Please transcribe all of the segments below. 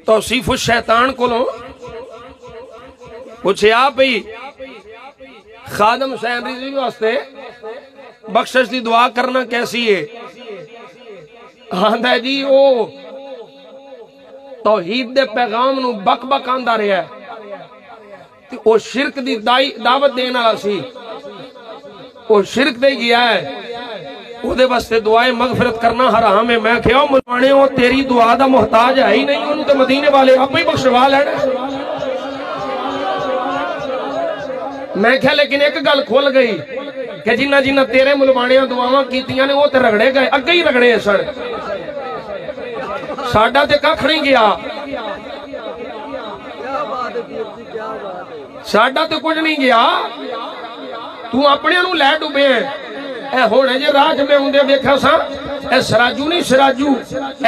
توصیف الشیطان کو لو پوچھے آپ ہی خادم حسین رضوی واسطے بخشش دی دعا کرنا کیسی ہے؟ آندہ جی وہ توحید دے پیغام نو بک بک آندہ رہا ہے، وہ شرک دی دعوت دینا سی، وہ شرک دے گیا ہے، وہ دے بستے دعائیں مغفرت کرنا حرام ہے۔ میں کہا مسلمانے ہو تیری دعا دا محتاج ہے ہی نہیں، انہوں تے مدینے والے آپ ہی بخشوا لینا۔ میں کہا لیکن ایک گل کھول گئی کہ جنہ جنہ تیرے ملوانیاں دعاواں کیتیاں نے وہ تے رگڑے گئے، اگے ہی رگڑے سن، ساڈا تے ککھ نہیں گیا، ساڈا تے کچھ نہیں گیا، تو اپنے انہوں لے ڈوبے ہیں۔ اے ہونے جے راج میں ہوں دے دیکھا سا اے سراجو نہیں سراجو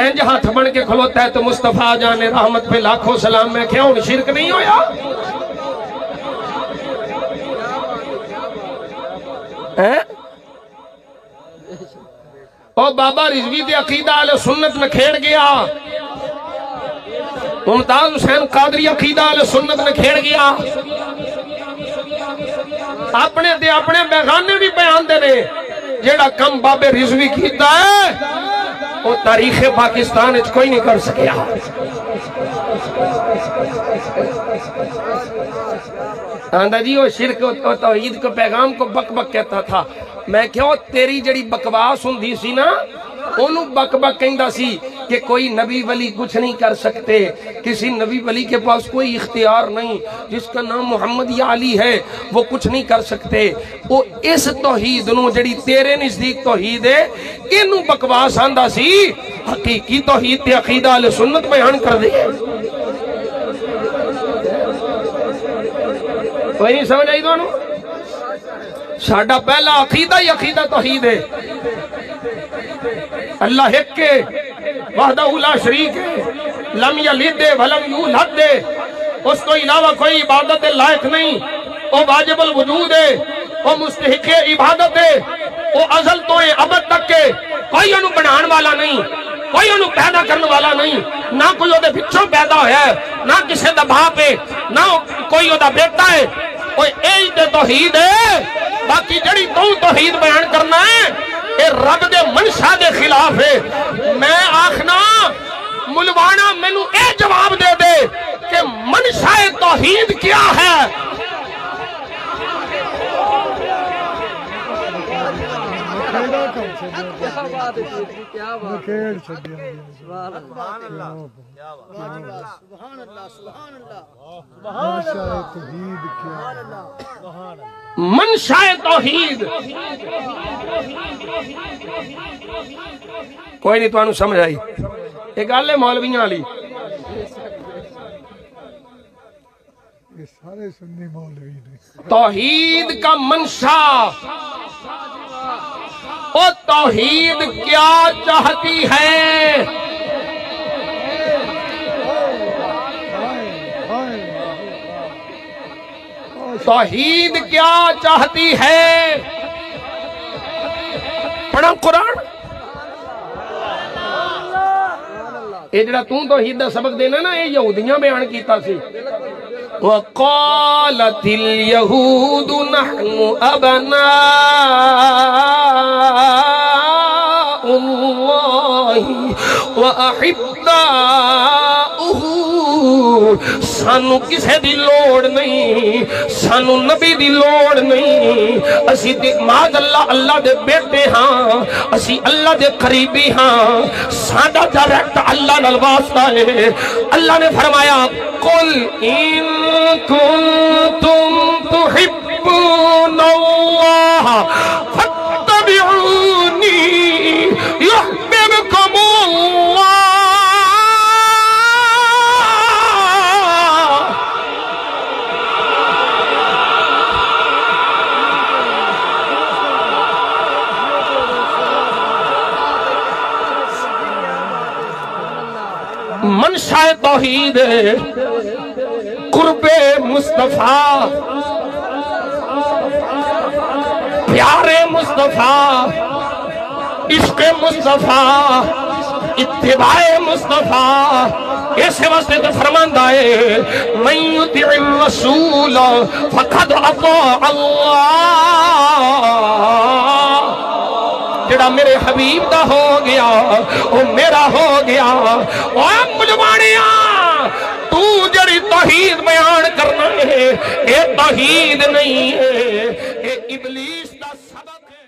اینج ہاتھ بن کے کھلوتا ہے تو مصطفیٰ جانے رحمت پہ لاکھوں سلام۔ میں کیا ہوں شرک نہیں ہویا؟ او بابا رضوی دے عقیدہ اہل سنت نے کھیڑ گیا، ممتاز حسین قادری عقیدہ اہل سنت نے کھیڑ گیا، اپنے بیغانے بھی بیان دے رہے جیڑا کم بابے رضوی کیتا ہے وہ تاریخ پاکستان اچھ کوئی نہیں کر سکیا۔ آندہ جی وہ شرک و توحید کو پیغام کو بک بک کہتا تھا۔ میں کہو تیری جڑی بکواس ہوندی سی نا انہوں بک بک کہندہ سی کہ کوئی نبی ولی کچھ نہیں کر سکتے، کسی نبی ولی کے پاس کوئی اختیار نہیں، جس کا نام محمد یا علی ہے وہ کچھ نہیں کر سکتے۔ وہ اس توحید نو جڑی تیرے نزدیک توحید ہے انہوں بکواس آندہ سی، حقیقی توحید تے عقیدہ اہل سنت بیان کر دے۔ کوئی نہیں سمجھ آئی دونوں؟ ساڑھا پہلا عقیدہ ہی عقیدہ توحید ہے، اللہ ایک کے وحدہ لا شریک ہے، لم یلد ولم یولد ہے، اس کو علاوہ کوئی عبادت لائق نہیں، وہ واجب الوجود ہے، وہ مستحق عبادت ہے، وہ ازل تو ابد تک کے کوئی انہوں بنان والا نہیں، کوئی انہوں پیدا کرنے والا نہیں، نہ کوئی وہ دے پچھوں پیدا ہے، نہ کسے دا باپ ہے، نہ کوئی وہ دا بیٹا ہے، وہ ایج دے توحید ہے۔ باقی جڑی توحید بیان کرنا ہے اے رب دے منشا دے خلاف ہے۔ میں آخنا ملوانا میں نو اے جواب دے دے کہ منشا توحید کیا ہے؟ منشا توحید کوئی نہیں تو انہوں سمجھ آئی، ایک گل ہے مولویاں علی توحید کا منشا، او توحید کیا چاہتی ہے؟ توحید کیا چاہتی ہے؟ پڑھا قرآن، یہ جڑا توحید دا سبق دینا نا یہ یہودیاں بیان کیتا سی۔ وَقَالَتِ الْيَهُودُ نَحْنُ أَبْنَاءُ اللَّهِ وَأَحِبَّاؤُهُ، سانو کسے دی لوڑ نہیں، سانو نبی دی لوڑ نہیں، اسی معاذ اللہ دے بیٹے ہاں، اسی اللہ دے قریبی ہاں، سادہ ڈائریکٹ اللہ نال واسطہ ہے۔ اللہ نے فرمایا قُلْ إِن كُنتُمْ تُحِبُّونَ اللَّهَ فَاتَّبِعُونِي يُحْبِبْكُمُ اللَّهُ۔ منشا توحید قرب مصطفیٰ، پیارے مصطفیٰ، عشق مصطفیٰ، اتباع مصطفیٰ اس واسطے تو فرماندا ہے من یطع الرسول فقد اطاع اللہ، جڑا میرے حبیب دا ہو گیا وہ میرا ہو گیا۔ او مجمانیاں تو جڑی توحید بیان کرنا ہے اے توحید نہیں ہے، اے ابلیس دا سبق ہے۔